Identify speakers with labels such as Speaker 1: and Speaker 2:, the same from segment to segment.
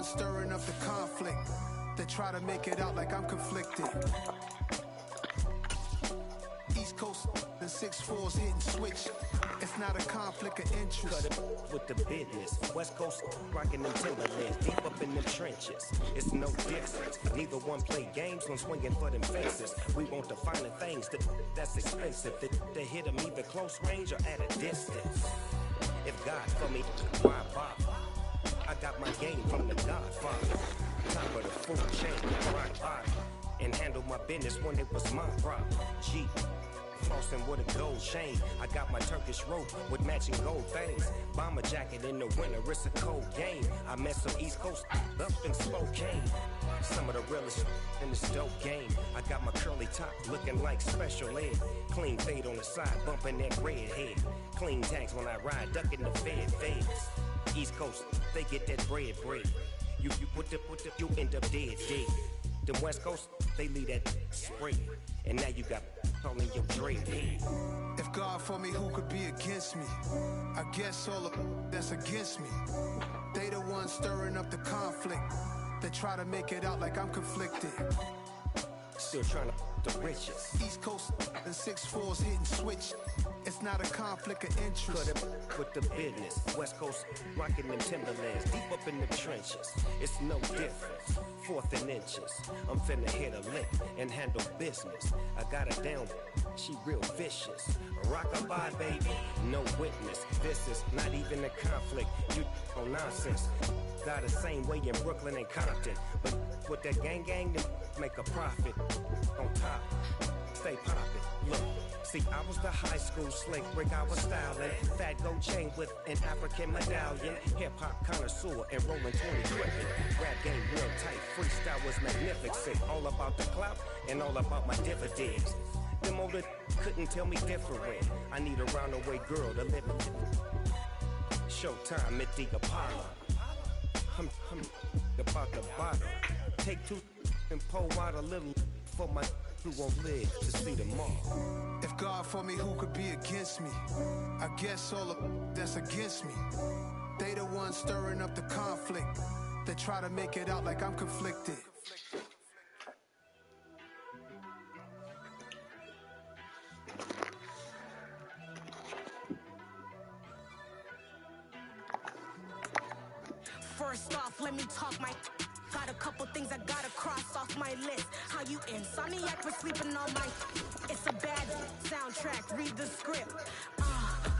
Speaker 1: ones stirring up the conflict. They try to make it out like I'm conflicted. East Coast, the 6'4s hitting switch. It's not a conflict of interest.
Speaker 2: Cut it with the business. West Coast rocking them Timberlands, deep up in them trenches. It's no difference. Neither one play games when swinging for them fences. We want the finer things that's expensive. They hit them either close range or at a distance. If God for me, why bother? I got my game from the Godfather. Top of the food chain, rock bottom. And handle my business when it was my problem. G. Flossing with a gold chain. I got my Turkish rope with matching gold things. Bomber jacket in the winter, it's a cold game. I met some East Coast up in Spokane. Some of the realest in this dope game. I got my curly top looking like special ed. Clean fade on the side, bumping that red head. Clean tags when I ride, ducking the feds. East Coast, they get that bread. You you end up dead. Them West Coast, they leave that spray. And now you got all in your dread head.
Speaker 1: If God for me, who could be against me? I guess all of that's against me. They the ones stirring up the conflict. They try to make it out like I'm conflicted.
Speaker 2: Still trying to the riches.
Speaker 1: East Coast, the 6'4s hitting switch. It's not a conflict of interest.
Speaker 2: Cut it with the business. West Coast rocking them Timberlands, deep up in the trenches. It's no difference. 4th and inches. I'm finna hit a lick and handle business. I got her down, she real vicious. Rockabye, baby, no witness. This is not even a conflict. You on nonsense. Got the same way in Brooklyn and Compton. But with that gang, then make a profit. On top, stay poppin'. Look, see, I was the high school slick brick, I was styling. Fat gold chain with an African medallion. Hip-hop connoisseur and rolling 20 equipment. Rap game real tight, freestyle was magnificent. All about the clout and all about my dividends. Them older couldn't tell me different. I need a roundaway girl to live in. Showtime at the Apollo. I'm about the bottle. Take 2 and pour out a little for my who won't live to see tomorrow.
Speaker 1: If God for me, who could be against me? I guess all of that's against me. They the ones stirring up the conflict. They try to make it out like I'm conflicted.
Speaker 3: First off, let me talk my. Got a couple things I gotta cross off my list. How you insomniac for sleeping on my. It's a bad soundtrack, read the script.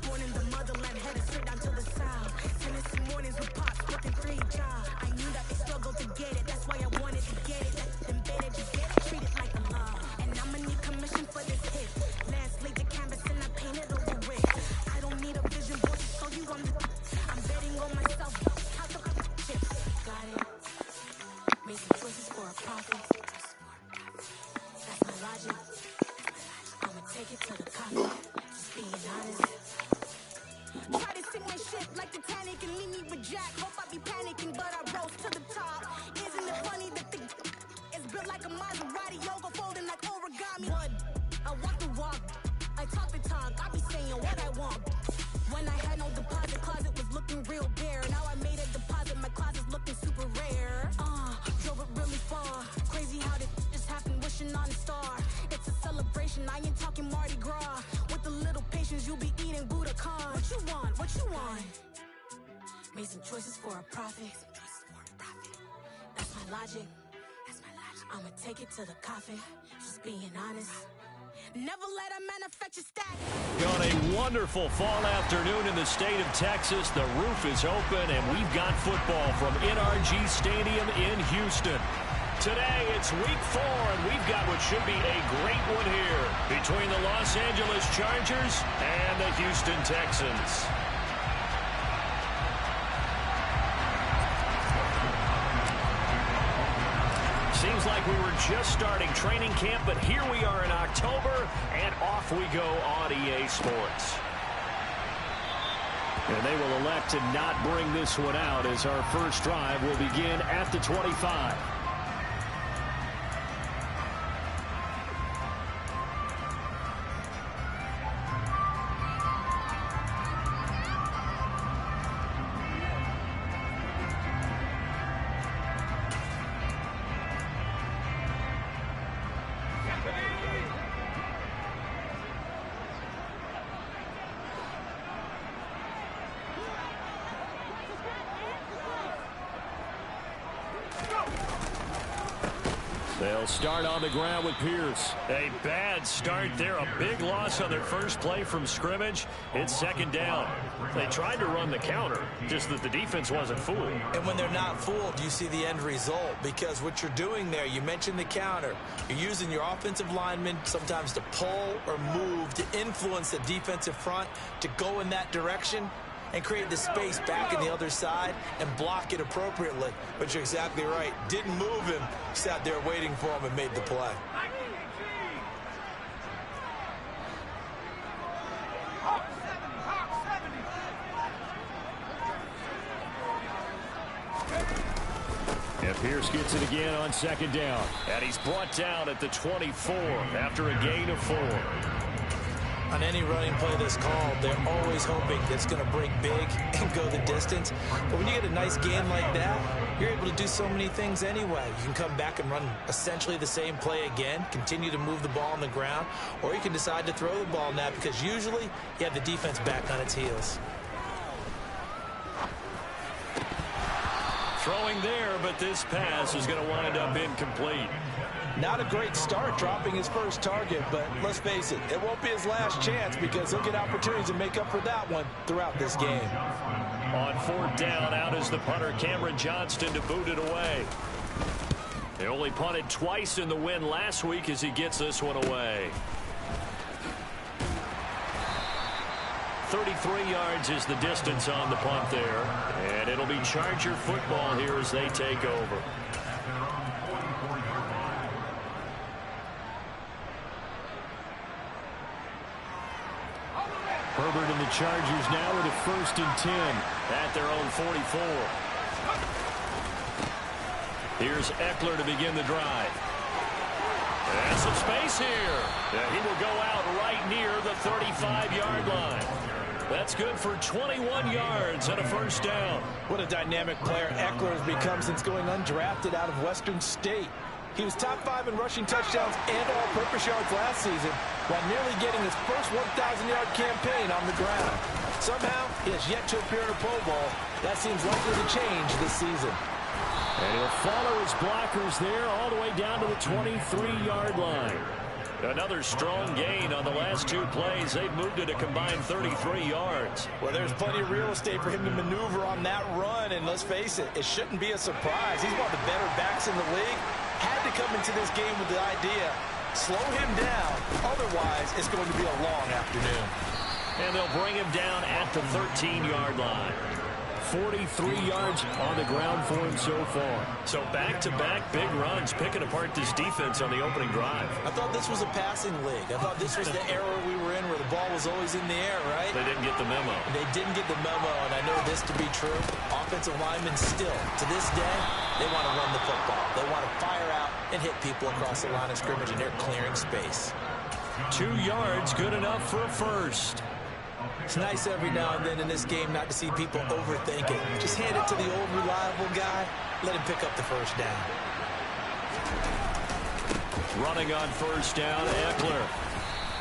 Speaker 3: Born in the motherland, headed straight down to the south. Tennessee mornings with pops, working 3 jobs. I knew that they struggled to get it, that's why I wanted to get it. Embedded, you get it, treat it like a law. And I'ma need commission for this hit. Lance laid the canvas and I painted over it. I don't need a vision board to show you I'm betting on myself. How the chips, got it. Made some choices for a profit. That's my logic. I'ma take it to the coffee. Just being honest. Try to sing my shit like Titanic and leave me with Jack. Hope I be panicking, but I rose to the top. Isn't it funny that the is built like a Maserati, yoga folding like origami? What? I walk the walk. I talk the talk. I be saying what I want. When I had no deposit, closet was looking real bare. Now I made a deposit, my closet's looking super rare. Drove it really far. Crazy how did this happen, wishing on a star. It's a celebration, I ain't talking Mardi Gras. With a little patience, you'll be eating Budokan. What you want? What you want? Made some choices for a profit. That's my logic. I'ma take it to the coffin. Just being honest. Never let a manufacture stack.
Speaker 4: On a wonderful fall afternoon in the state of Texas, the roof is open and we've got football from NRG Stadium in Houston. Today it's week 4 and we've got what should be a great one here between the Los Angeles Chargers and the Houston Texans. Seems like we were just starting training camp, but here we are in October, and off we go on EA Sports. And they will elect to not bring this one out as our first drive will begin at the 25. They'll start on the ground with Pierce. A bad start there. A big loss on their first play from scrimmage. It's second down. They tried to run the counter, just that the defense wasn't fooled.
Speaker 5: And when they're not fooled, you see the end result. Because what you're doing there, you mentioned the counter. You're using your offensive linemen sometimes to pull or move, to influence the defensive front, to go in that direction and create the space back on the other side and block it appropriately. But you're exactly right. Didn't move him. Sat there waiting for him and made the play.
Speaker 4: And Pierce gets it again on second down. And he's brought down at the 24 after a gain of 4.
Speaker 5: On any running play that's called, they're always hoping that it's going to break big and go the distance. But when you get a nice game like that, you're able to do so many things anyway. You can come back and run essentially the same play again, continue to move the ball on the ground, or you can decide to throw the ball now because usually you have the defense back on its heels.
Speaker 4: Throwing there, but this pass is going to wind up incomplete.
Speaker 5: Not a great start dropping his first target, but let's face it, it won't be his last chance because he'll get opportunities to make up for that one throughout this game.
Speaker 4: On fourth down, out is the punter, Cameron Johnston, to boot it away. They only punted twice in the win last week as he gets this one away. 33 yards is the distance on the punt there. And it'll be Charger football here as they take over. Herbert and the Chargers now with a 1st and 10 at their own 44. Here's Eckler to begin the drive. And some space here. He will go out right near the 35-yard line. That's good for 21 yards and a 1st down.
Speaker 5: What a dynamic player Eckler has become since going undrafted out of Western State. He was top 5 in rushing touchdowns and all-purpose yards last season while nearly getting his first 1,000-yard campaign on the ground. Somehow, he has yet to appear in a Pro Bowl. That seems likely to change this season.
Speaker 4: And he'll follow his blockers there all the way down to the 23-yard line. Another strong gain on the last 2 plays. They've moved it a combined 33 yards.
Speaker 5: Well, there's plenty of real estate for him to maneuver on that run, and let's face it, it shouldn't be a surprise. He's one of the better backs in the league. Had to come into this game with the idea, slow him down, otherwise it's going to be a long afternoon.
Speaker 4: And they'll bring him down at the 13-yard line. 43 yards on the ground for him so far. So back-to-back big runs, picking apart this defense on the opening drive.
Speaker 5: I thought this was a passing league. I thought this was the era we were in where the ball was always in the air, right?
Speaker 4: They didn't get the memo.
Speaker 5: They didn't get the memo, and I know this to be true. Offensive linemen still, to this day, they want to run the football. They want to fire out and hit people across the line of scrimmage, and they're clearing space.
Speaker 4: 2 yards, good enough for a 1st.
Speaker 5: It's nice every now and then in this game not to see people overthink it. Just hand it to the old reliable guy. Let him pick up the 1st down.
Speaker 4: Running on 1st down, Eckler.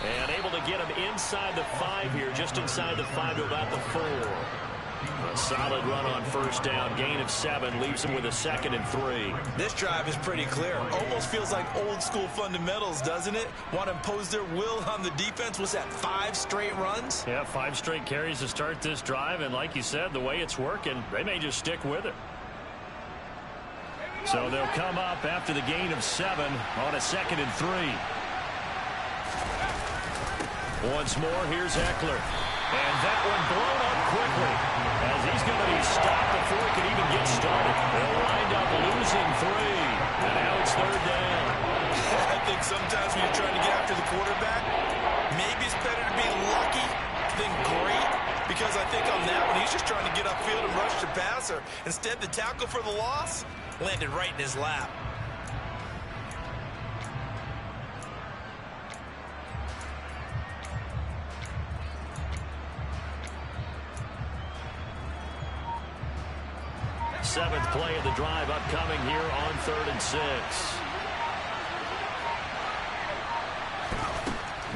Speaker 4: And able to get him inside the 5 here, just inside the 5 to about the 4. A solid run on 1st down. Gain of 7 leaves him with a 2nd and 3.
Speaker 5: This drive is pretty clear. Almost feels like old school fundamentals, doesn't it? Want to impose their will on the defense. Was that 5 straight runs?
Speaker 4: Yeah, 5 straight carries to start this drive. And like you said, the way it's working, they may just stick with it. So they'll come up after the gain of 7 on a 2nd and 3. Once more, here's Eckler. And that one blown up quickly as he's going to be stopped before he can even get started. They'll wind up losing 3. And now it's 3rd down.
Speaker 5: I think sometimes when you're trying to get after the quarterback, maybe it's better to be lucky than great. Because I think on that one, he's just trying to get upfield and rush the passer. Instead, the tackle for the loss landed right in his lap.
Speaker 4: Seventh play of the drive upcoming here on 3rd and 6.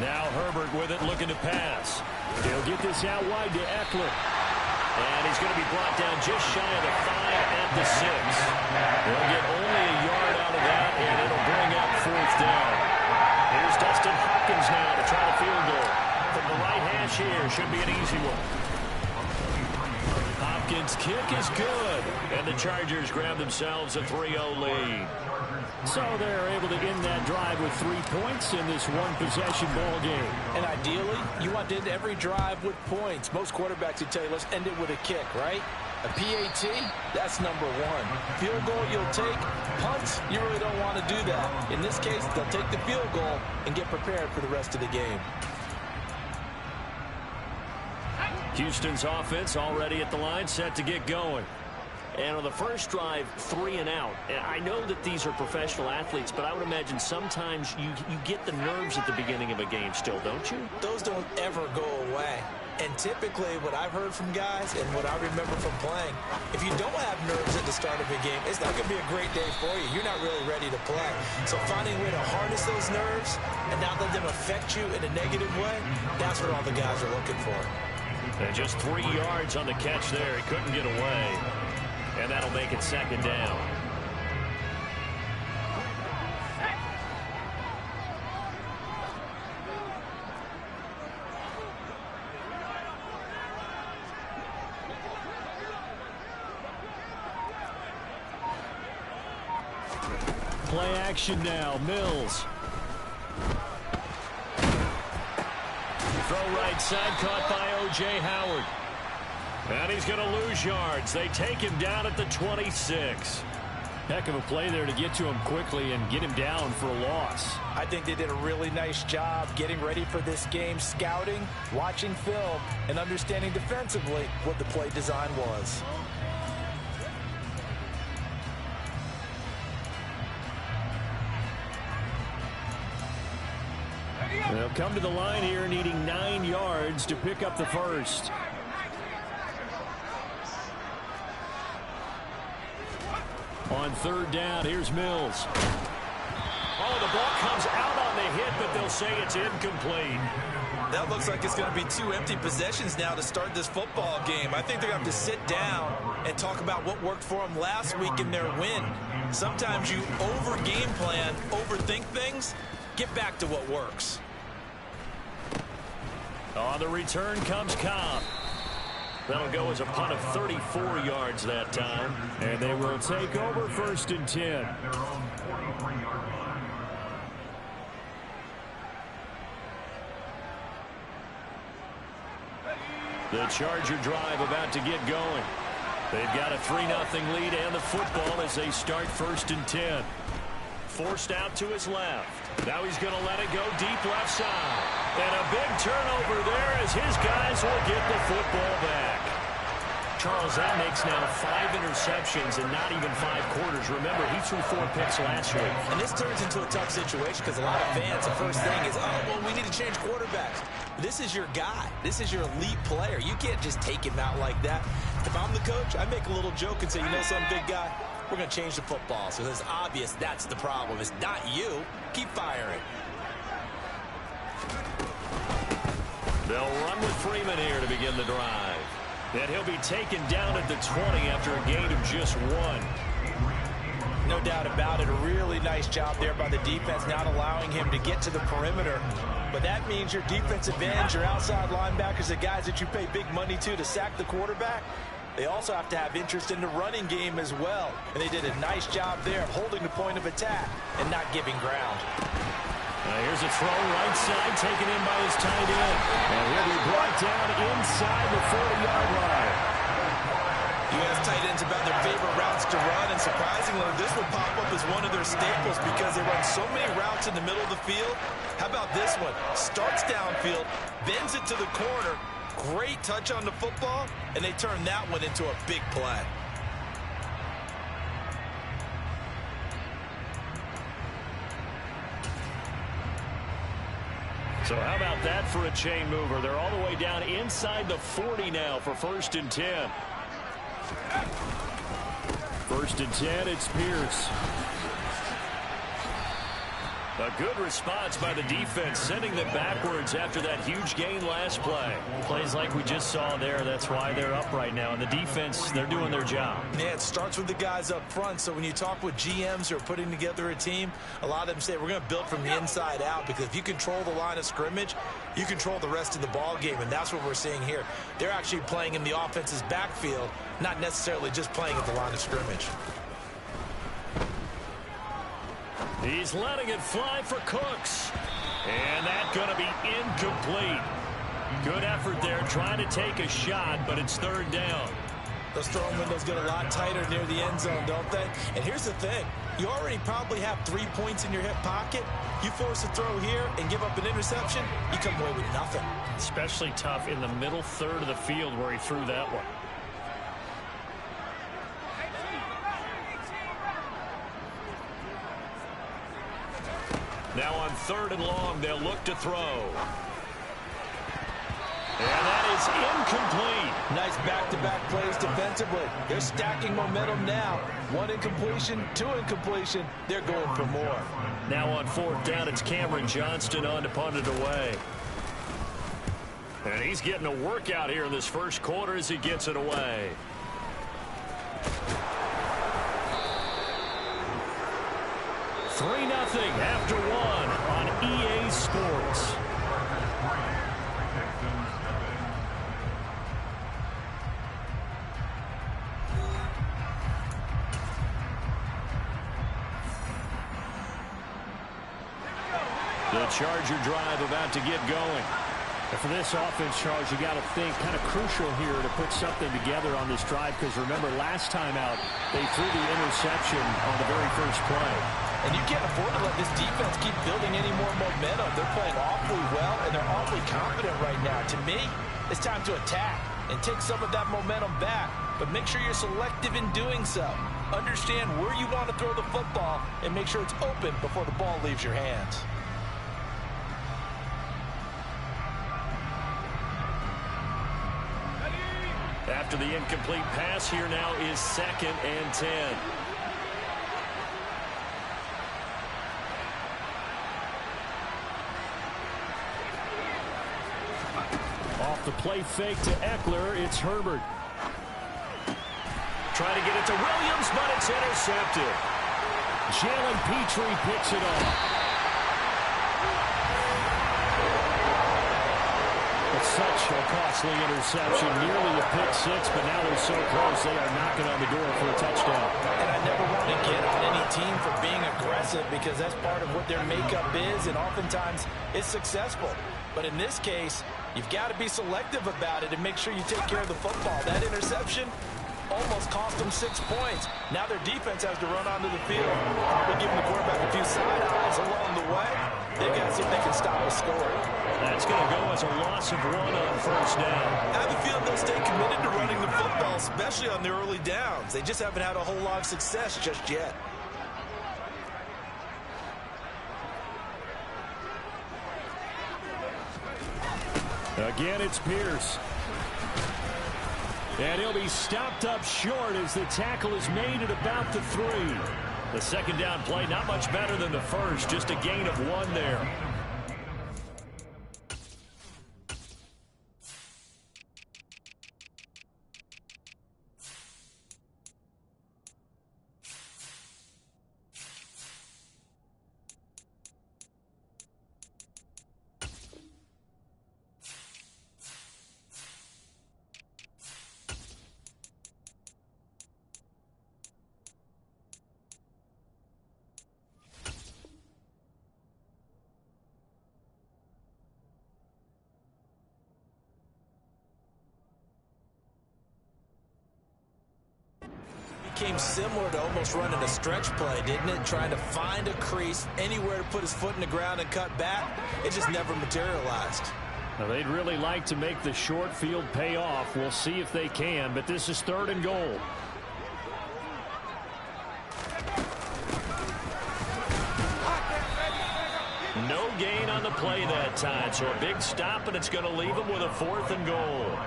Speaker 4: Now Herbert with it, looking to pass. He'll get this out wide to Eckler. And he's going to be brought down just shy of the 5 at the 6. They'll get only a yard out of that, and it'll bring up here. Should be an easy one. Hopkins' kick is good. And the Chargers grab themselves a 3-0 lead. So they're able to end that drive with 3 points in this one-possession ball game.
Speaker 5: And ideally, you want to end every drive with points. Most quarterbacks would tell you, let's end it with a kick, right? A PAT, that's number one. Field goal you'll take. Punts, you really don't want to do that. In this case, they'll take the field goal and get prepared for the rest of the game.
Speaker 4: Houston's offense already at the line, set to get going. And on the first drive, 3 and out. And I know that these are professional athletes, but I would imagine sometimes you get the nerves at the beginning of a game still, don't you?
Speaker 5: Those don't ever go away. And typically what I've heard from guys and what I remember from playing, if you don't have nerves at the start of a game, it's not going to be a great day for you. You're not really ready to play. So finding a way to harness those nerves and not let them affect you in a negative way, that's what all the guys are looking for.
Speaker 4: And just 3 yards on the catch there. He couldn't get away. And that'll make it second down. Play action now. Mills. Throw right side, caught by O.J. Howard. And he's going to lose yards. They take him down at the 26.
Speaker 6: Heck of a play there to get to him quickly and get him down for a loss.
Speaker 5: I think they did a really nice job getting ready for this game, scouting, watching film, and understanding defensively what the play design was.
Speaker 4: They'll come to the line here needing 9 yards to pick up the first. On third down, here's Mills. Oh, the ball comes out on the hit, but they'll say it's incomplete.
Speaker 5: That looks like it's going to be 2 empty possessions now to start this football game. I think they're going to have to sit down and talk about what worked for them last week in their win. Sometimes you over-game plan, overthink things. Get back to what works.
Speaker 4: On the return comes Cobb. That'll go as a punt of 34 yards that time. And they will take over 1st and 10. The Charger drive about to get going. They've got a 3-0 lead and the football as they start 1st and 10. Forced out to his left. Now he's going to let it go deep left side. And a big turnover there as his guys will get the football back. Charles, that makes now 5 interceptions in not even 5 quarters. Remember, he threw 4 picks last week.
Speaker 5: And this turns into a tough situation because a lot of fans, the first thing is, oh, well, we need to change quarterbacks. This is your guy. This is your elite player. You can't just take him out like that. If I'm the coach, I make a little joke and say, you know something, big guy? We're going to change the football. So it's obvious that's the problem. It's not you. Keep firing.
Speaker 4: They'll run with Freeman here to begin the drive. And he'll be taken down at the 20 after a gain of just 1.
Speaker 5: No doubt about it. A really nice job there by the defense, not allowing him to get to the perimeter. But that means your defensive ends, your outside linebackers, the guys that you pay big money to sack the quarterback, they also have to have interest in the running game as well. And they did a nice job there of holding the point of attack and not giving ground.
Speaker 4: Here's a throw right side taken in by his tight end. And he'll be brought down inside the 40-yard line.
Speaker 5: You ask tight ends about their favorite routes to run, and surprisingly, this would pop up as one of their staples because they run so many routes in the middle of the field. How about this one? Starts downfield, bends it to the corner, great touch on the football, and they turn that one into a big play.
Speaker 4: So how about that for a chain mover? They're all the way down inside the 40 now for 1st and 10. 1st and 10, it's Pierce. A good response by the defense, sending them backwards after that huge gain last play.
Speaker 6: Plays like we just saw there, that's why they're up right now. And the defense, they're doing their job.
Speaker 5: Yeah, it starts with the guys up front. So when you talk with GMs who are putting together a team, a lot of them say we're going to build from the inside out, because if you control the line of scrimmage, you control the rest of the ball game, and that's what we're seeing here. They're actually playing in the offense's backfield, not necessarily just playing at the line of scrimmage.
Speaker 4: He's letting it fly for Cooks. And that's going to be incomplete. Good effort there, trying to take a shot, but it's third down.
Speaker 5: Those throwing windows get a lot tighter near the end zone, don't they? And here's the thing. You already probably have 3 points in your hip pocket. You force a throw here and give up an interception, you come away with nothing.
Speaker 6: Especially tough in the middle third of the field where he threw that one.
Speaker 4: Now on 3rd and long, they'll look to throw. And that is incomplete.
Speaker 5: Nice back-to-back plays defensively. They're stacking momentum now. 1 incompletion, 2 incompletion. They're going for more.
Speaker 4: Now on 4th down, it's Cameron Johnston on to punt it away. And he's getting a workout here in this first quarter as he gets it away. Nothing after 1 on EA Sports. The Charger drive about to get going.
Speaker 6: And for this offense, Charles, you got to think kind of crucial here to put something together on this drive, because remember last time out they threw the interception on the very first play.
Speaker 5: And you can't afford to let this defense keep building any more momentum. They're playing awfully well, and they're awfully confident right now. To me, it's time to attack and take some of that momentum back. But make sure you're selective in doing so. Understand where you want to throw the football and make sure it's open before the ball leaves your hands.
Speaker 4: After the incomplete pass, here now is 2nd and 10.
Speaker 6: Off the play fake to Eckler, it's Herbert.
Speaker 4: Trying to get it to Williams, but it's intercepted.
Speaker 6: Jalen Petrie picks it off. It's such a costly interception, nearly a pick 6, but now they're so close they are knocking on the door for a touchdown.
Speaker 5: And I never want to get on any team for being aggressive, because that's part of what their makeup is, and oftentimes it's successful. But in this case, you've got to be selective about it and make sure you take care of the football. That interception almost cost them 6 points. Now their defense has to run onto the field, probably giving the quarterback a few side eyes along the way. They've got to see if they can stop a score.
Speaker 4: That's going to go as a loss of 1 on first down.
Speaker 5: I have a feeling they'll stay committed to running the football, especially on the early downs. They just haven't had a whole lot of success just yet.
Speaker 4: Again, it's Pierce.
Speaker 6: And he'll be stopped up short as the tackle is made at about the 3.
Speaker 4: The second down play, not much better than the first, just a gain of 1 there.
Speaker 5: Became similar to almost running a stretch play, didn't it? Trying to find a crease, anywhere to put his foot in the ground and cut back. It just never materialized.
Speaker 6: Now, they'd really like to make the short field pay off. We'll see if they can, but this is 3rd and goal.
Speaker 4: No gain on the play that time, so a big stop, and it's going to leave them with a 4th and goal.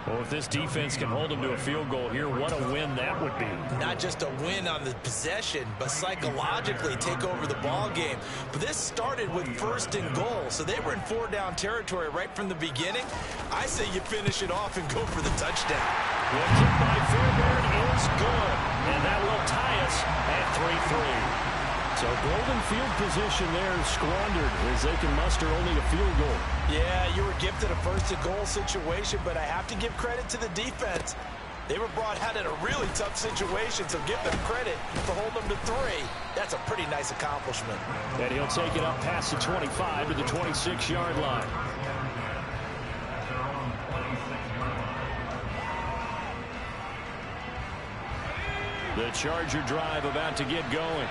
Speaker 4: Well, if this defense can hold them to a field goal here, what a win that would be.
Speaker 5: Not just a win on the possession, but psychologically take over the ball game. But this started with 1st and goal, so they were in 4-down territory right from the beginning. I say you finish it off and go for the touchdown.
Speaker 4: The kick by Fairbairn is good, and that will tie us at 3-3. So golden field position there squandered as they can muster only a field goal.
Speaker 5: Yeah, you were gifted a 1st and goal situation, but I have to give credit to the defense. They were brought out in a really tough situation, so give them credit for holding them to 3. That's a pretty nice accomplishment.
Speaker 4: And he'll take it up past the 25 to the 26-yard line. The Charger drive about to get going.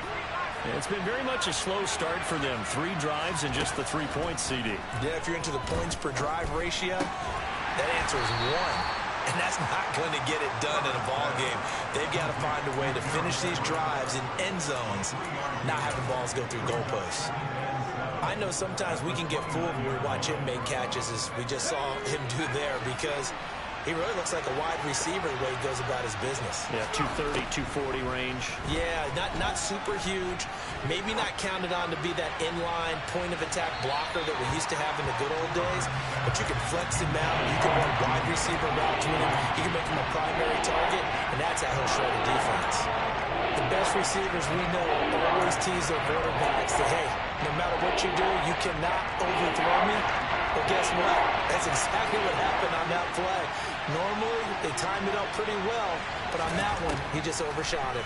Speaker 4: It's been very much a slow start for them. 3 drives and just the 3 points, CD.
Speaker 5: Yeah, if you're into the points per drive ratio, that answer is 1. And that's not going to get it done in a ball game. They've got to find a way to finish these drives in end zones, not having balls go through goalposts. I know sometimes we can get fooled when we watch him make catches, as we just saw him do there, because he really looks like a wide receiver the way he goes about his business.
Speaker 4: Yeah, 230, 240 range.
Speaker 5: Yeah, not super huge. Maybe not counted on to be that inline point-of-attack blocker that we used to have in the good old days. But you can flex him out. You can run wide receiver routes with him. You can make him a primary target, and that's how he'll shred a defense. The best receivers we know always tease their quarterbacks that, hey, no matter what you do, you cannot overthrow me. But guess what? That's exactly what happened on that play. Normally, they timed it up pretty well, but on that one, he just overshot him.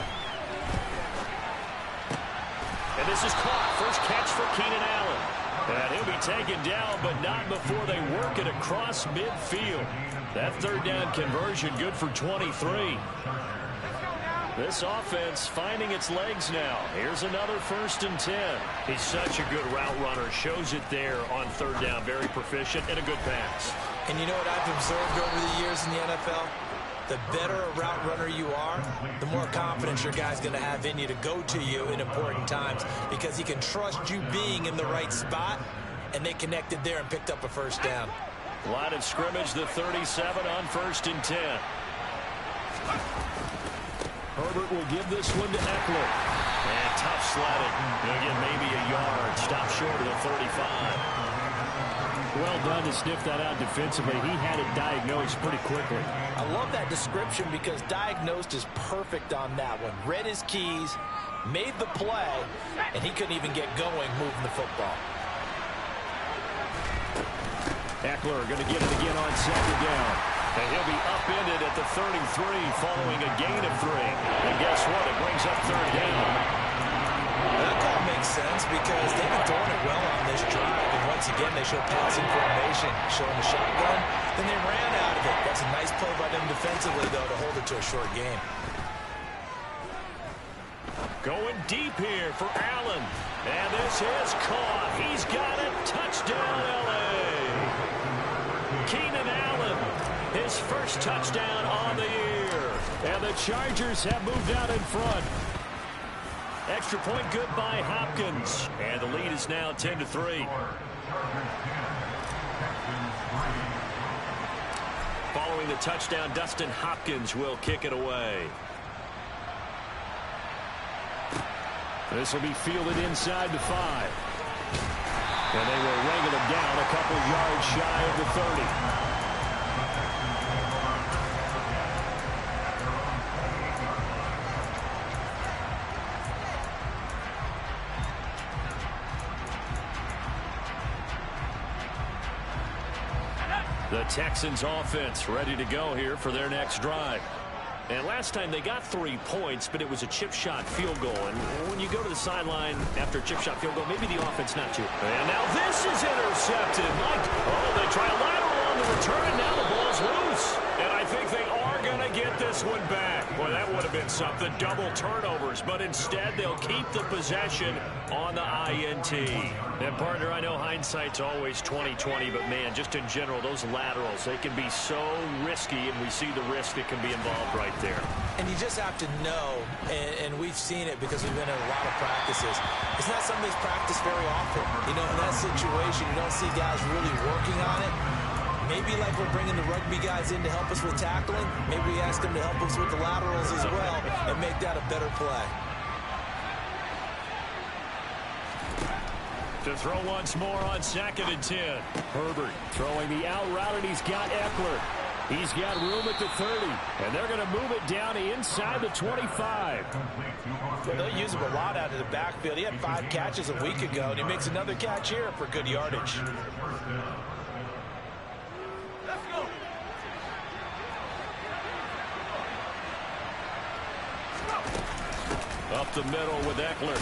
Speaker 4: And this is caught. First catch for Keenan Allen. And he'll be taken down, but not before they work it across midfield. That 3rd down conversion good for 23. This offense finding its legs now. Here's another 1st and 10. He's such a good route runner. Shows it there on 3rd down. Very proficient and a good pass.
Speaker 5: And you know what I've observed over the years in the NFL? The better a route runner you are, the more confidence your guy's going to have in you to go to you in important times, because he can trust you being in the right spot, and they connected there and picked up a 1st down.
Speaker 4: Line of scrimmage, the 37 on 1st and 10. Herbert will give this one to Eckler. And tough sledding. He'll get maybe a yard. Stop short of the 35. Well done to sniff that out defensively. He had it diagnosed pretty quickly.
Speaker 5: I love that description because diagnosed is perfect on that one. Read his keys, made the play, and he couldn't even get going moving the football.
Speaker 4: Eckler going to get it again on 2nd down. And he'll be upended at the 33 following a gain of 3. And guess what? It brings up 3rd down.
Speaker 5: That call makes sense because they've been throwing it well on this drive. And once again, they show passing formation, showing the shotgun. Then they ran out of it. That's a nice play by them defensively, though, to hold it to a short game.
Speaker 4: Going deep here for Allen. And this is caught. He's got it. Touchdown, L.A. Keenan Allen, his first touchdown on the year. And the Chargers have moved out in front. Extra point good by Hopkins. And the lead is now 10-3. Following the touchdown, Dustin Hopkins will kick it away. This will be fielded inside the 5. And they will wrangle him down a couple yards shy of the 30. The Texans offense ready to go here for their next drive. And last time they got 3 points, but it was a chip shot field goal. And when you go to the sideline after a chip shot field goal, maybe the offense not to. And now this is intercepted. They try a lateral on the return, and now the ball's loose. And I think they are going to get this one back. Boy, that would have been something. Double turnovers, but instead they'll keep the possession on the INT. And partner, I know hindsight's always 20/20, but man, just in general, those laterals, they can be so risky, and we see the risk that can be involved right there.
Speaker 5: And you just have to know, and we've seen it because we've been in a lot of practices. It's not something that's practiced very often. You know, in that situation, you don't see guys really working on it. Maybe like we're bringing the rugby guys in to help us with tackling, maybe we ask them to help us with the laterals as well and make that a better play.
Speaker 4: To throw once more on 2nd and 10. Herbert throwing the out route, and he's got Eckler. He's got room at the 30, and they're going to move it down inside the 25.
Speaker 5: Well, they'll use him a lot out of the backfield. He had 5 catches a week ago, and he makes another catch here for good yardage.
Speaker 3: Let's go.
Speaker 4: Up the middle with Eckler.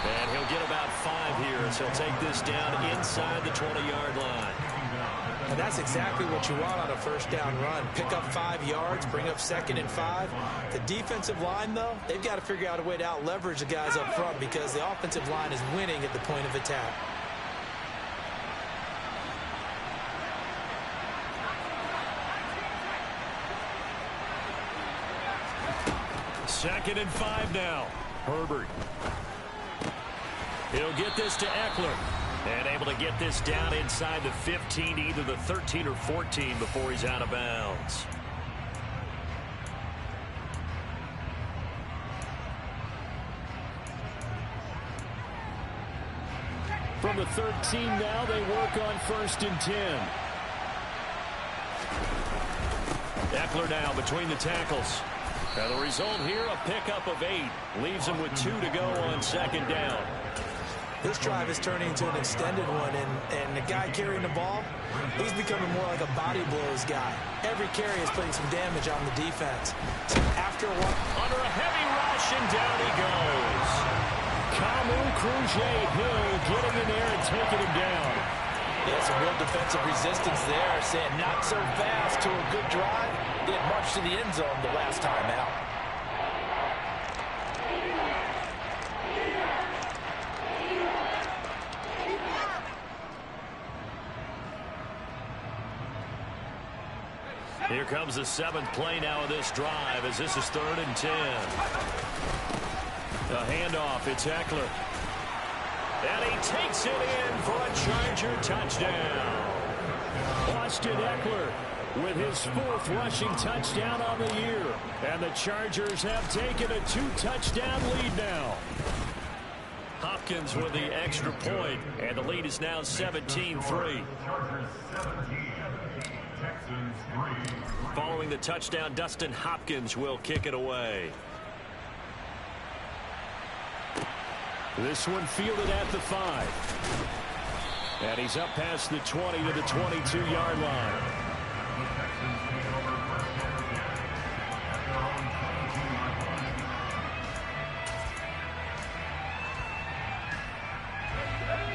Speaker 4: And he'll get about 5 here as he'll take this down inside the 20-yard line.
Speaker 5: And that's exactly what you want on a first down run. Pick up 5 yards, bring up 2nd and 5. The defensive line, though, they've got to figure out a way to out-leverage the guys up front because the offensive line is winning at the point of attack.
Speaker 4: Second and 5 now. Herbert. He'll get this to Eckler. And able to get this down inside the 15, either the 13 or 14 before he's out of bounds. From the 13 now, they work on 1st and 10. Eckler now between the tackles. And the result here, a pickup of 8. Leaves him with 2 to go on 2nd down.
Speaker 5: This drive is turning into an extended one, and the guy carrying the ball, he's becoming more like a body blows guy. Every carry is putting some damage on the defense. So after a while,
Speaker 4: under a heavy rush, and down he goes. Kamu Krujay-Hill getting in there and taking him down.
Speaker 5: Yeah, some real defensive resistance there, saying not so fast to a good drive. They had marched to the end zone the last time out.
Speaker 4: Here comes the 7th play now of this drive as this is 3rd and 10. The handoff, it's Eckler. And he takes it in for a Charger touchdown. Austin Eckler with his 4th rushing touchdown on the year. And the Chargers have taken a 2-touchdown lead now. Hopkins with the extra point, and the lead is now 17-3. Following the touchdown, Dustin Hopkins will kick it away. This one fielded at the 5. And he's up past the 20 to the 22-yard line.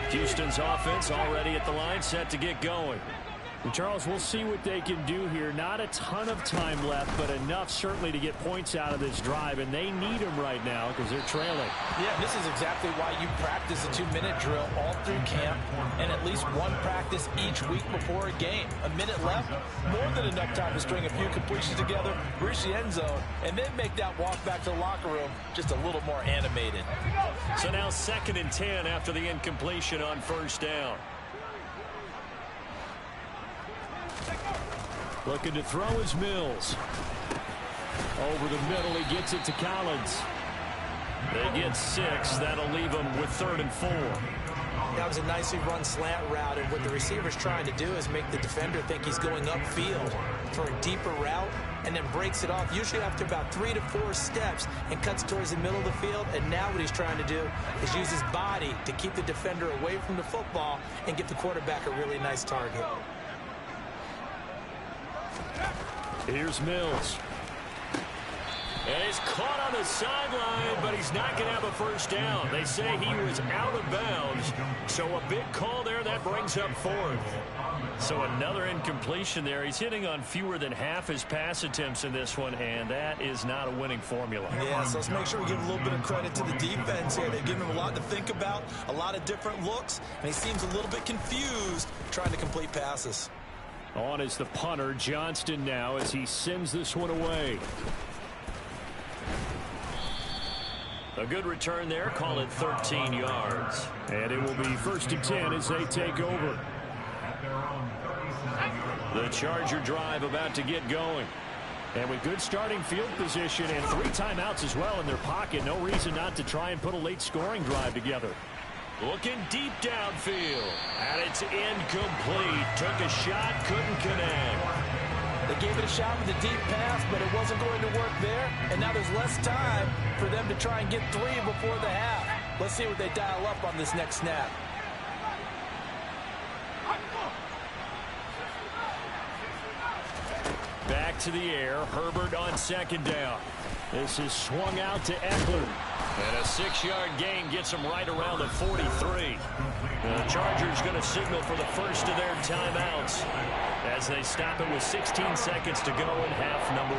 Speaker 4: Houston's offense already at the line, set to get going. And Charles, we'll see what they can do here. Not a ton of time left, but enough certainly to get points out of this drive, and they need them right now because they're trailing.
Speaker 5: Yeah, this is exactly why you practice a 2-minute drill all through camp and at least one practice each week before a game. A minute left, more than enough time to string a few completions together, reach the end zone, and then make that walk back to the locker room just a little more animated.
Speaker 4: So now 2nd and 10 after the incompletion on 1st down. Looking to throw is Mills. Over the middle, he gets it to Collins. They get 6. That'll leave them with 3rd and 4.
Speaker 5: That was a nicely run slant route, and what the receiver's trying to do is make the defender think he's going upfield for a deeper route, and then breaks it off, usually after about 3 to 4 steps, and cuts towards the middle of the field. And now what he's trying to do is use his body to keep the defender away from the football and give the quarterback a really nice target.
Speaker 4: Here's Mills. And he's caught on the sideline, but he's not going to have a 1st down. They say he was out of bounds. So a big call there, that brings up 4th. So another incompletion there. He's hitting on fewer than half his pass attempts in this one, and that is not a winning formula.
Speaker 5: Yeah, so let's make sure we give a little bit of credit to the defense here. They've given him a lot to think about, a lot of different looks, and he seems a little bit confused trying to complete passes.
Speaker 4: On is the punter, Johnston, now as he sends this one away. A good return there, call it 13 yards. And it will be 1st and 10 as they take over. The Charger drive about to get going.
Speaker 6: And with good starting field position and 3 timeouts as well in their pocket, no reason not to try and put a late scoring drive together.
Speaker 4: Looking deep downfield. And it's incomplete. Took a shot, couldn't connect.
Speaker 5: They gave it a shot with a deep pass, but it wasn't going to work there. And now there's less time for them to try and get 3 before the half. Let's see what they dial up on this next snap.
Speaker 4: Back to the air. Herbert on second down.
Speaker 6: This is swung out to Eckler.
Speaker 4: And a 6-yard gain gets them right around the 43. The Chargers going to signal for the first of their timeouts as they stop it with 16 seconds to go in half number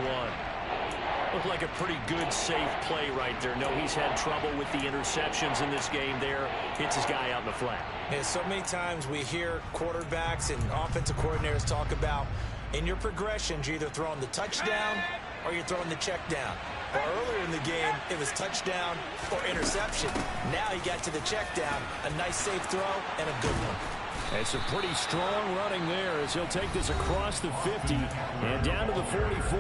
Speaker 4: 1. Looked like a pretty good, safe play right there. No, he's had trouble with the interceptions in this game there. Hits his guy out in the flat.
Speaker 5: Yeah, so many times we hear quarterbacks and offensive coordinators talk about in your progressions, you're either throwing the touchdown or you're throwing the check down. Well, earlier in the game, it was touchdown or interception. Now he got to the check down, a nice safe throw, and a good one.
Speaker 6: It's a pretty strong running there as he'll take this across the 50 and down to the 44.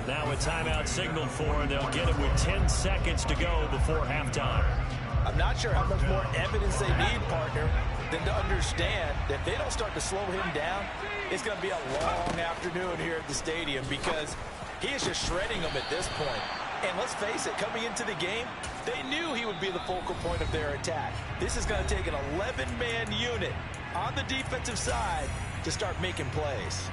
Speaker 4: Now a timeout signaled for, and they'll get it with 10 seconds to go before halftime.
Speaker 5: I'm not sure how much more evidence they need, partner, than to understand that if they don't start to slow him down, it's going to be a long afternoon here at the stadium because he is just shredding them at this point. And let's face it, coming into the game, they knew he would be the focal point of their attack. This is going to take an 11-man unit on the defensive side to start making plays.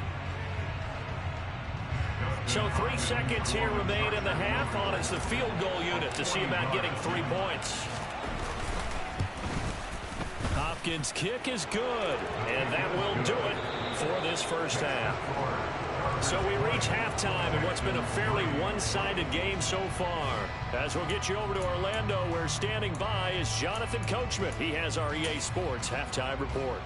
Speaker 4: So 3 seconds here remain in the half. On is the field goal unit to see about getting 3 points. Hopkins' kick is good, and that will do it for this first half. So we reach halftime in what's been a fairly one-sided game so far. As we'll get you over to Orlando, where standing by is Jonathan Coachman. He has our EA Sports halftime report.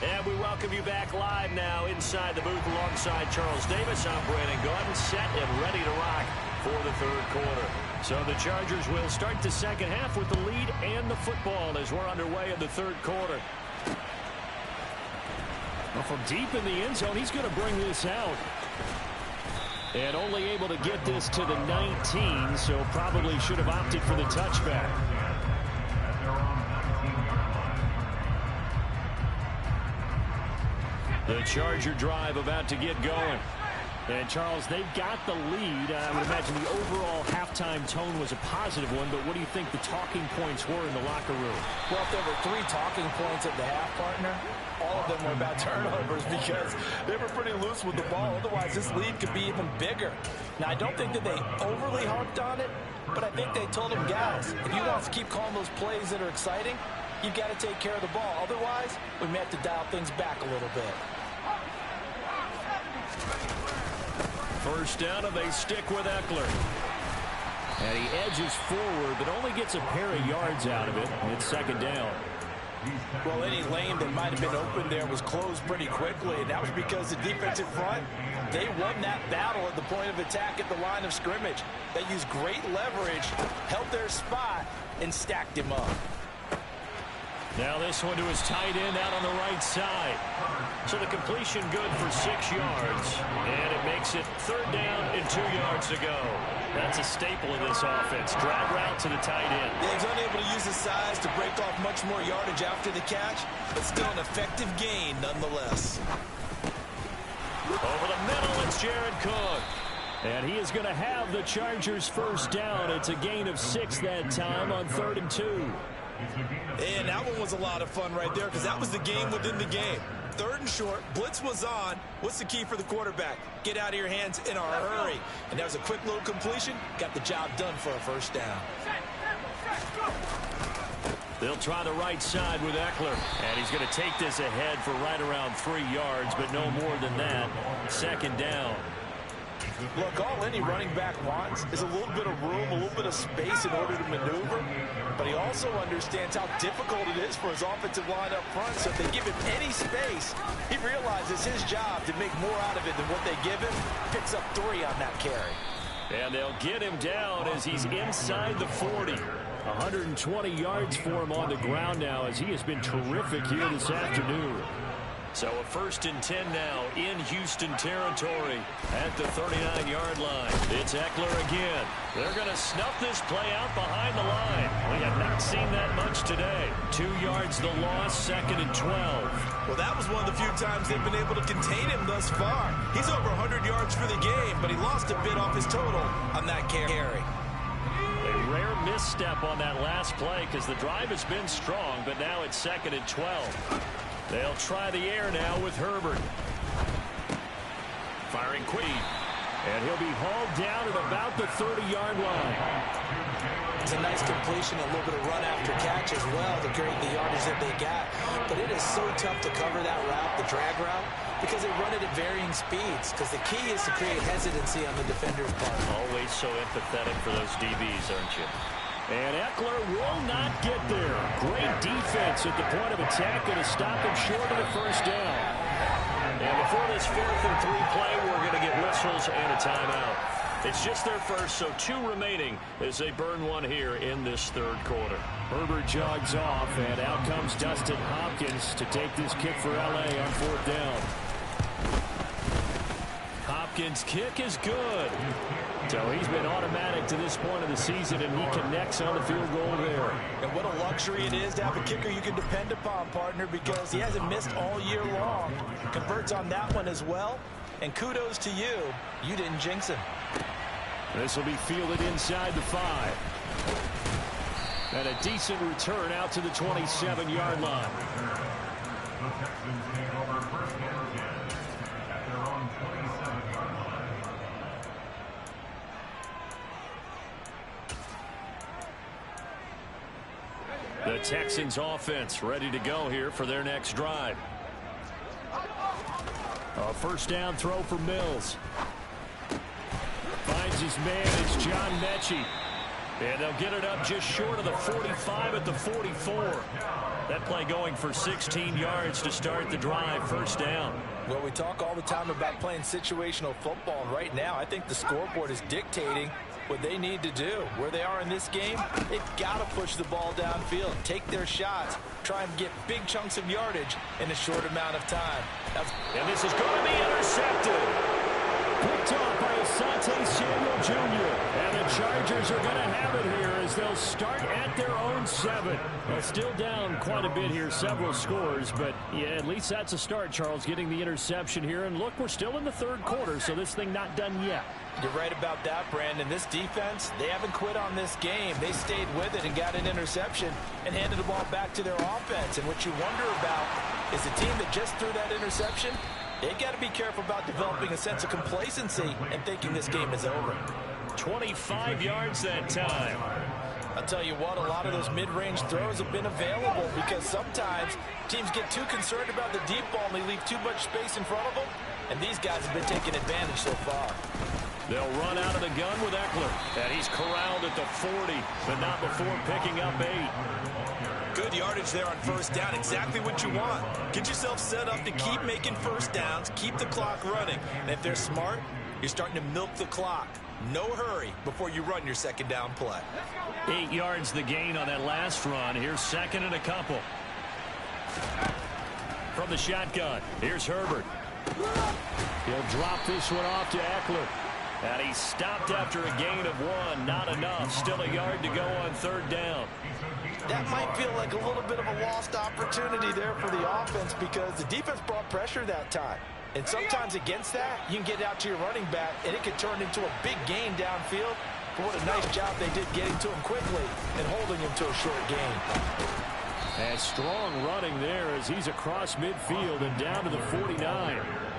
Speaker 4: And we welcome you back live now inside the booth alongside Charles Davis. I'm Brandon Gordon, set and ready to rock for the third quarter. So the Chargers will start the second half with the lead and the football as we're underway in the third quarter.
Speaker 6: Well, from deep in the end zone, he's going to bring this out. And only able to get this to the 19, so probably should have opted for the touchback.
Speaker 4: The Charger drive about to get going.
Speaker 6: And, Charles, they've got the lead. I would imagine the overall halftime tone was a positive one, but what do you think the talking points were in the locker room?
Speaker 5: Well, if there were 3 talking points at the half, partner, all of them were about turnovers because they were pretty loose with the ball. Otherwise, this lead could be even bigger. Now, I don't think that they overly harped on it, but I think they told them, guys, if you want to keep calling those plays that are exciting, you've got to take care of the ball. Otherwise, we may have to dial things back a little bit.
Speaker 4: First down, and they stick with Eckler.
Speaker 6: And he edges forward, but only gets a pair of yards out of it. It's second down.
Speaker 5: Well, any lane that might have been open there was closed pretty quickly, and that was because the defensive front, they won that battle at the point of attack at the line of scrimmage. They used great leverage, held their spot, and stacked him up.
Speaker 4: Now this one to his tight end out on the right side. So the completion good for 6 yards. And it makes it third down and 2 yards to go. That's a staple of this offense. Drag route to the tight end.
Speaker 5: Yeah, he's unable to use his size to break off much more yardage after the catch, but still an effective gain nonetheless.
Speaker 4: Over the middle, it's Jared Cook.
Speaker 6: And he is going to have the Chargers first down. It's a gain of 6 that time on 3rd and 2.
Speaker 5: And that one was a lot of fun right there because that was the game within the game. 3rd and short, blitz was on. What's the key for the quarterback? Get out of your hands in a hurry. And that was a quick little completion. Got the job done for a first down.
Speaker 4: They'll try the right side with Eckler. And he's going to take this ahead for right around 3 yards, but no more than that. Second down.
Speaker 5: Look, all any running back wants is a little bit of room, a little bit of space in order to maneuver. But he also understands how difficult it is for his offensive line up front. So if they give him any space, he realizes his job to make more out of it than what they give him. Picks up 3 on that carry.
Speaker 4: And they'll get him down as he's inside the 40. 120 yards for him on the ground now as he has been terrific here this afternoon. So a 1st and 10 now in Houston territory at the 39-yard line. It's Eckler again. They're going to snuff this play out behind the line. We have not seen that much today. 2 yards the loss, 2nd and 12.
Speaker 5: Well, that was one of the few times they've been able to contain him thus far. He's over 100 yards for the game, but he lost a bit off his total on that carry.
Speaker 4: A rare misstep on that last play because the drive has been strong, but now it's 2nd and 12. They'll try the air now with Herbert. Firing quick. And he'll be hauled down at about the 30-yard line.
Speaker 5: It's a nice completion, a little bit of run after catch as well to create the yardage that they got. But it is so tough to cover that route, the drag route, because they run it at varying speeds. Because the key is to create hesitancy on the defender's part.
Speaker 4: Always so empathetic for those DBs, aren't you? And Eckler will not get there. Great defense at the point of attack, going to stop him short of the 1st down. And before this 4th and 3 play, we're going to get whistles and a timeout. It's just their first, so 2 remaining as they burn one here in this 3rd quarter. Herbert jogs off, and out comes Dustin Hopkins to take this kick for L.A. on 4th down. Hopkins' kick is good. So he's been automatic to this point of the season, and he connects on the field goal there.
Speaker 5: And what a luxury it is to have a kicker you can depend upon, partner, because he hasn't missed all year long. Converts on that one as well. And kudos to you. You didn't jinx him.
Speaker 4: This will be fielded inside the 5. And a decent return out to the 27-yard line. The Texans offense ready to go here for their next drive. A 1st down throw for Mills. Finds his man. It's John Mechie. And they'll get it up just short of the 45 at the 44. That play going for 16 yards to start the drive. 1st down.
Speaker 5: Well, we talk all the time about playing situational football. And right now, I think the scoreboard is dictating what they need to do. Where they are in this game, they've got to push the ball downfield, take their shots, try and get big chunks of yardage in a short amount of time.
Speaker 4: And this is going to be intercepted. Picked off by Asante Samuel Jr. And the Chargers are going to have it here as they'll start at their own 7. They're still down quite a bit here, several scores, but yeah, at least that's a start, Charles, getting the interception here. And look, we're still in the 3rd quarter, so this thing not done yet.
Speaker 5: You're right about that, Brandon. This defense, they haven't quit on this game. They stayed with it and got an interception and handed the ball back to their offense. And what you wonder about is the team that just threw that interception, they got to be careful about developing a sense of complacency and thinking this game is over.
Speaker 4: 25 yards that time.
Speaker 5: I'll tell you what, a lot of those mid-range throws have been available because sometimes teams get too concerned about the deep ball and they leave too much space in front of them. And these guys have been taking advantage so far.
Speaker 4: They'll run out of the gun with Eckler. And he's corralled at the 40, but not before picking up 8.
Speaker 5: Good yardage there on 1st down. Exactly what you want. Get yourself set up to keep making 1st downs, keep the clock running. And if they're smart, you're starting to milk the clock. No hurry before you run your 2nd down play.
Speaker 4: 8 yards the gain on that last run. Here's 2nd and a couple. From the shotgun, here's Herbert. He'll drop this one off to Eckler. And he stopped after a gain of 1. Not enough. Still a yard to go on 3rd down.
Speaker 5: That might feel like a little bit of a lost opportunity there for the offense because the defense brought pressure that time. And sometimes against that, you can get out to your running back, and it could turn into a big gain downfield. But what a nice job they did getting to him quickly and holding him to a short gain.
Speaker 4: And strong running there as he's across midfield and down to the 49.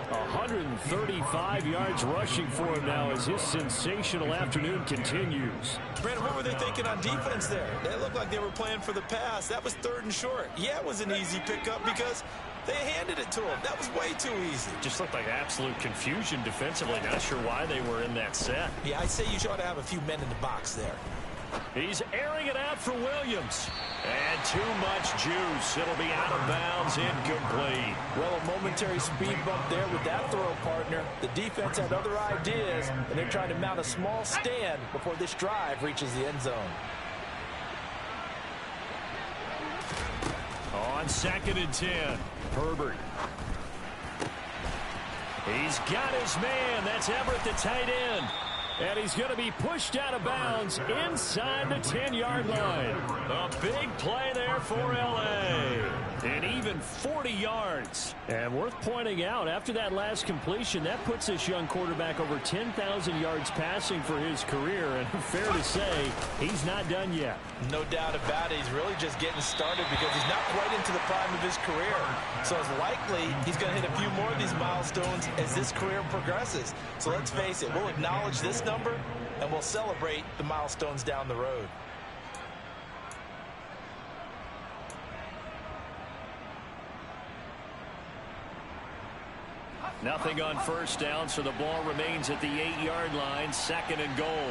Speaker 4: 135 yards rushing for him now as his sensational afternoon continues.
Speaker 5: Brandon, what were they thinking on defense there? They looked like they were playing for the pass. That was 3rd and short. Yeah, it was an easy pickup because they handed it to him. That was way too easy.
Speaker 4: Just looked like absolute confusion defensively. Not sure why they were in that set.
Speaker 5: Yeah, I'd say you ought to have a few men in the box there.
Speaker 4: He's airing it out for Williams. And too much juice. It'll be out of bounds, incomplete.
Speaker 5: Well, a momentary speed bump there with that throw, partner. The defense had other ideas, and they're trying to mount a small stand before this drive reaches the end zone.
Speaker 4: On 2nd and 10, Herbert. He's got his man. That's Everett, the tight end. And he's going to be pushed out of bounds inside the 10-yard line. A big play there for L.A. And even 40 yards. And worth pointing out, after that last completion, that puts this young quarterback over 10,000 yards passing for his career. And fair to say, he's not done yet.
Speaker 5: No doubt about it. He's really just getting started because he's not quite into the prime of his career. So it's likely he's going to hit a few more of these milestones as this career progresses. So let's face it, we'll acknowledge this number and we'll celebrate the milestones down the road.
Speaker 4: Nothing on first down, so the ball remains at the 8-yard line, 2nd and goal.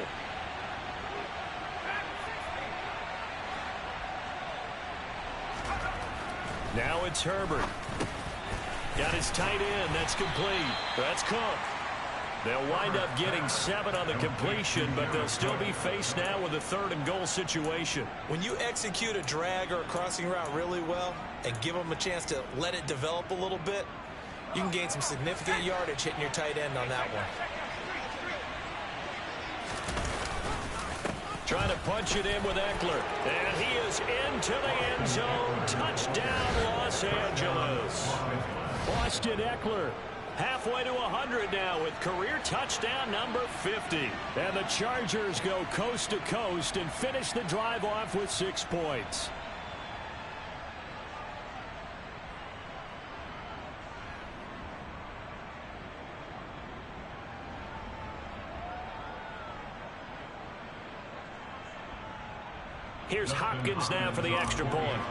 Speaker 4: Now it's Herbert. Got his tight end. That's complete. That's Cook. They'll wind up getting 7 on the completion, but they'll still be faced now with a 3rd and goal situation.
Speaker 5: When you execute a drag or a crossing route really well and give them a chance to let it develop a little bit, you can gain some significant yardage hitting your tight end on that one.
Speaker 4: Trying to punch it in with Eckler. And he is into the end zone. Touchdown, Los Angeles. Austin Eckler halfway to 100 now with career touchdown number 50. And the Chargers go coast to coast and finish the drive off with 6 points. Here's Hopkins now for the extra point.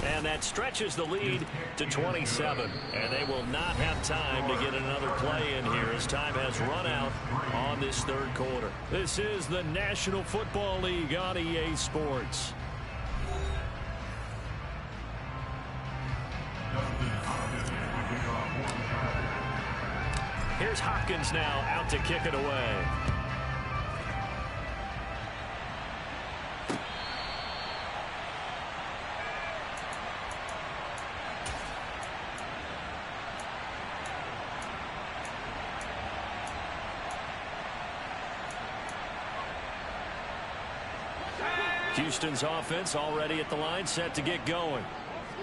Speaker 4: And that stretches the lead to 27. And they will not have time to get another play in here as time has run out on this 3rd quarter. This is the National Football League on EA Sports. Here's Hopkins now out to kick it away. Houston's offense already at the line, set to get going.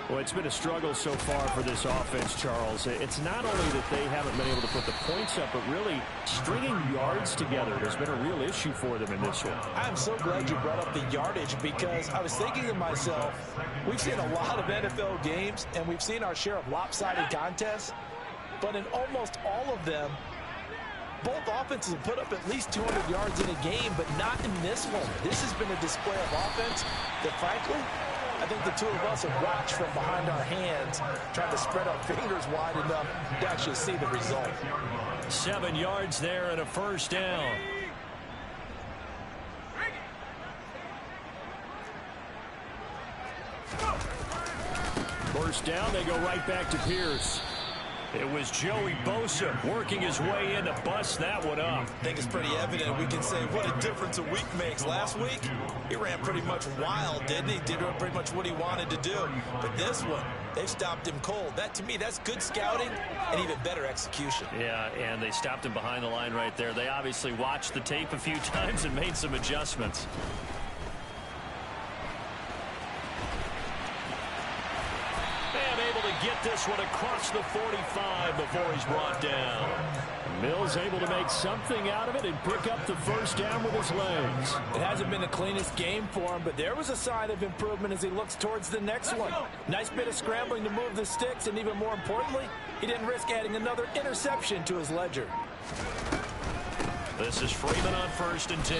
Speaker 4: Well, it's been a struggle so far for this offense, Charles. It's not only that they haven't been able to put the points up, but really stringing yards together has been a real issue for them in this one.
Speaker 5: I'm so glad you brought up the yardage because I was thinking to myself, we've seen a lot of NFL games and we've seen our share of lopsided contests, but in almost all of them, both offenses have put up at least 200 yards in a game, but not in this one. This has been a display of offense that, frankly, I think the two of us have watched from behind our hands, trying to spread our fingers wide enough to actually see the result.
Speaker 4: 7 yards there and a first down. First down, they go right back to Pierce. It was Joey Bosa working his way in to bust that one up.
Speaker 5: I think it's pretty evident. We can say what a difference a week makes. Last week, he ran pretty much wild, didn't he? Did pretty much what he wanted to do. But this one, they've stopped him cold. That, to me, that's good scouting and even better execution.
Speaker 4: Yeah, and they stopped him behind the line right there. They obviously watched the tape a few times and made some adjustments. Get this one across the 45 before he's brought down. Mills able to make something out of it and pick up the first down with his legs.
Speaker 5: It hasn't been the cleanest game for him, but there was a sign of improvement as he looks towards the next one. Nice bit of scrambling to move the sticks, and even more importantly, he didn't risk adding another interception to his ledger.
Speaker 4: This is Freeman on 1st and 10.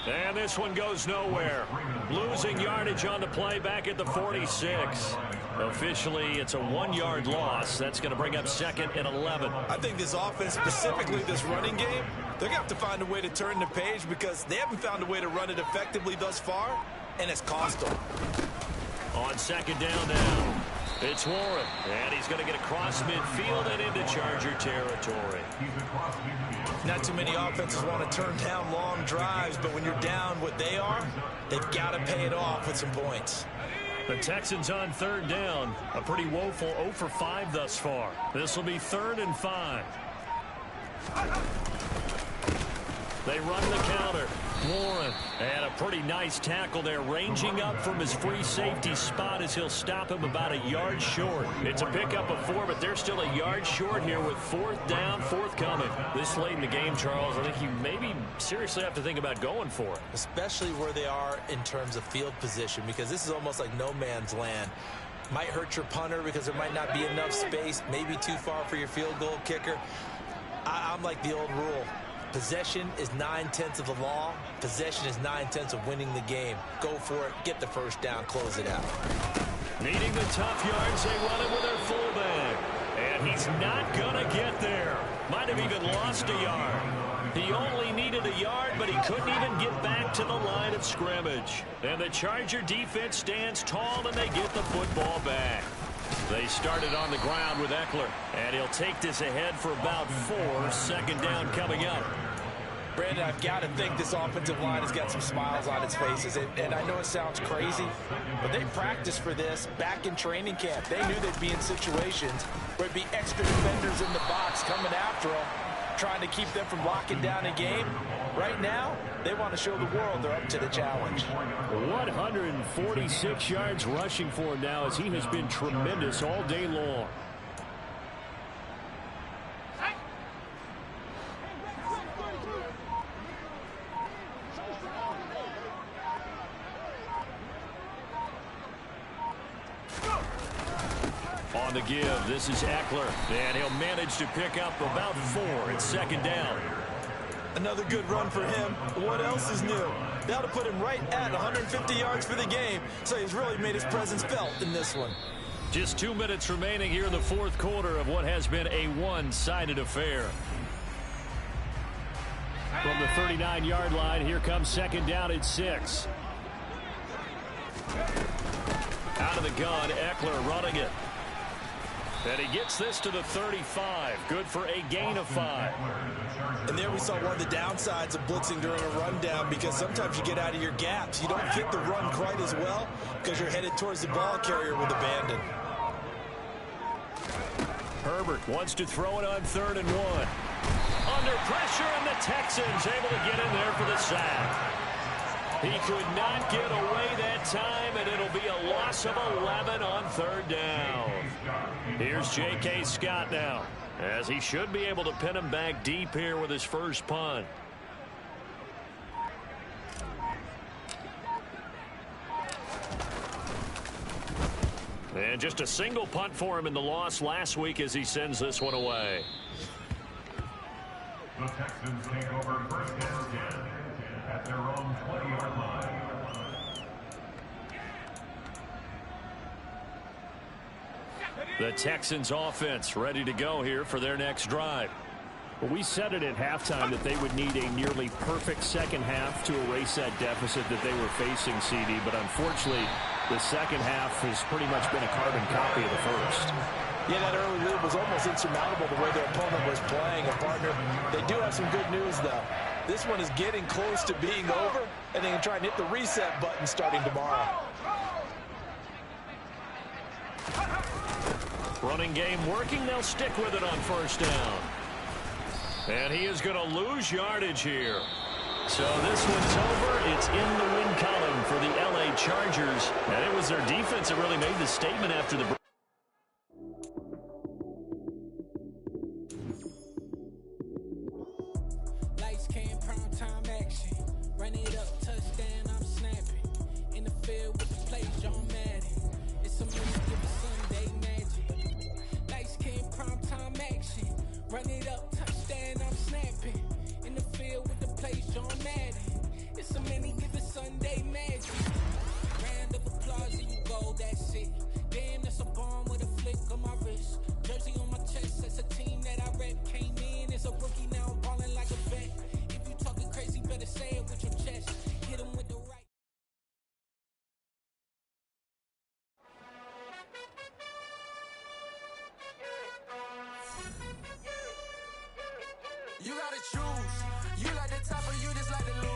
Speaker 4: And this one goes nowhere. Losing yardage on the play back at the 46. Officially, it's a 1-yard loss. That's going to bring up 2nd and 11.
Speaker 5: I think this offense, specifically this running game, they're going to have to find a way to turn the page because they haven't found a way to run it effectively thus far, and it's cost them.
Speaker 4: On 2nd down now, it's Warren. And he's going to get across midfield and into Charger territory.
Speaker 5: Not too many offenses want to turn down long drives, but when you're down what they are, they've got to pay it off with some points.
Speaker 4: The Texans on 3rd down. A pretty woeful 0 for 5 thus far. This will be 3rd and 5. They run the counter. Warren. And a pretty nice tackle there, ranging up from his free safety spot as he'll stop him about a yard short. It's a pickup of 4, but they're still a yard short here with 4th down, forthcoming. This late in the game, Charles, I think you maybe seriously have to think about going for it.
Speaker 5: Especially where they are in terms of field position, because this is almost like no man's land. Might hurt your punter because there might not be enough space, maybe too far for your field goal kicker. I'm like the old rule. Possession is 9/10 of the law. Possession is 9/10 of winning the game. Go for it. Get the 1st down. Close it out.
Speaker 4: Needing the tough yards, they run it with their fullback. And he's not going to get there. Might have even lost a yard. He only needed a yard, but he couldn't even get back to the line of scrimmage. And the Charger defense stands tall, and they get the football back. They started on the ground with Eckler, and he'll take this ahead for about 4. 2nd down coming up.
Speaker 5: Brandon, I've got to think this offensive line has got some smiles on its faces. And I know it sounds crazy, but they practiced for this back in training camp. They knew they'd be in situations where it'd be extra defenders in the box coming after them, trying to keep them from locking down a game. Right now, they want to show the world they're up to the challenge.
Speaker 6: 146 yards rushing for him now as he has been tremendous all day long. On the give, this is Eckler, and he'll manage to pick up about 4. It's 2nd down.
Speaker 5: Another good run for him. What else is new? That'll put him right at 150 yards for the game, so he's really made his presence felt in this one.
Speaker 4: Just 2 minutes remaining here in the 4th quarter of what has been a one-sided affair.
Speaker 6: From the 39-yard line, here comes 2nd down at 6.
Speaker 4: Out of the gun, Eckler running it. And he gets this to the 35. Good for a gain of 5.
Speaker 5: And there we saw one of the downsides of blitzing during a rundown, because sometimes you get out of your gaps. You don't get the run quite as well because you're headed towards the ball carrier with abandon.
Speaker 4: Herbert wants to throw it on 3rd and 1. Under pressure, and the Texans able to get in there for the sack. He could not get away that time, and it'll be a loss of 11 on 3rd down. Here's J.K. Scott now, as he should be able to pin him back deep here with his first punt. And just a single punt for him in the loss last week as he sends this one away.
Speaker 7: The Texans take over 1st and 10 at their own 20-yard line.
Speaker 4: The Texans offense ready to go here for their next drive.
Speaker 6: Well, we said it at halftime that they would need a nearly perfect second half to erase that deficit that they were facing, CD. But unfortunately, the second half has pretty much been a carbon copy of the first.
Speaker 5: Yeah, that early lead was almost insurmountable the way their opponent was playing. And, partner, they do have some good news, though. This one is getting close to being over, and they can try and hit the reset button starting tomorrow.
Speaker 4: Running game working. They'll stick with it on 1st down. And he is going to lose yardage here. So this one's over. It's in the win column for the L.A. Chargers. And it was their defense that really made the statement after the break.
Speaker 8: Lights came, prime time action. Run it up, touchdown, I'm snapping. In the field with the play, John Madden. It's a minute, give it Sunday magic. Lights came, prime time action. Run it up, touchdown, I'm snapping. In the field with the play, John Madden. It's a minute.
Speaker 9: You gotta choose. You like the top or you just like to lose.